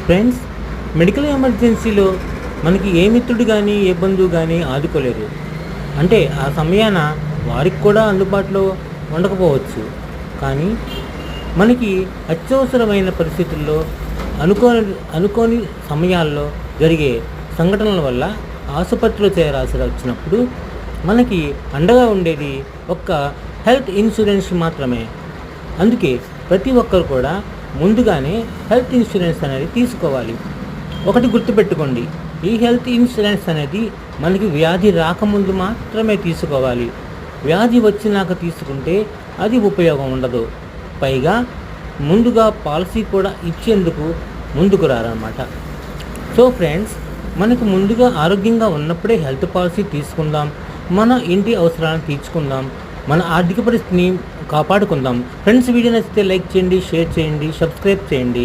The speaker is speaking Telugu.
ఫ్రెండ్స్, మెడికల్ ఎమర్జెన్సీలో మనకి ఏ మిత్రుడు కానీ ఏ బంధువు కానీ ఆదుకోలేరు. అంటే ఆ సమయాన వారికి కూడా అందుబాటులో ఉండకపోవచ్చు. కానీ మనకి అత్యవసరమైన పరిస్థితుల్లో అనుకోని అనుకోని సమయాల్లో జరిగే సంఘటనల వల్ల ఆసుపత్రిలో చేరాల్సి వచ్చినప్పుడు మనకి అండగా ఉండేది ఒక్క హెల్త్ ఇన్సూరెన్స్ మాత్రమే. అందుకే ప్రతి ఒక్కరు కూడా ముందుగానే హెల్త్ ఇన్సూరెన్స్ అనేది తీసుకోవాలి. ఒకటి గుర్తుపెట్టుకోండి, ఈ హెల్త్ ఇన్సూరెన్స్ అనేది మనకి వ్యాధి రాకముందు మాత్రమే తీసుకోవాలి. వ్యాధి వచ్చినాక తీసుకుంటే అది ఉపయోగం ఉండదు. పైగా ముందుగా పాలసీ కూడా ఇచ్చేందుకు ముందుకు రారన్నమాట. సో ఫ్రెండ్స్, మనకు ముందుగా ఆరోగ్యంగా ఉన్నప్పుడే హెల్త్ పాలసీ తీసుకుందాం. మన ఇంటి అవసరాలను తీర్చుకుందాం. మన ఆర్థిక పరిస్థితిని కాపాడుకుందాం. ఫ్రెండ్స్, వీడియో నచ్చితే లైక్ చేయండి, షేర్ చేయండి, సబ్స్క్రైబ్ చేయండి.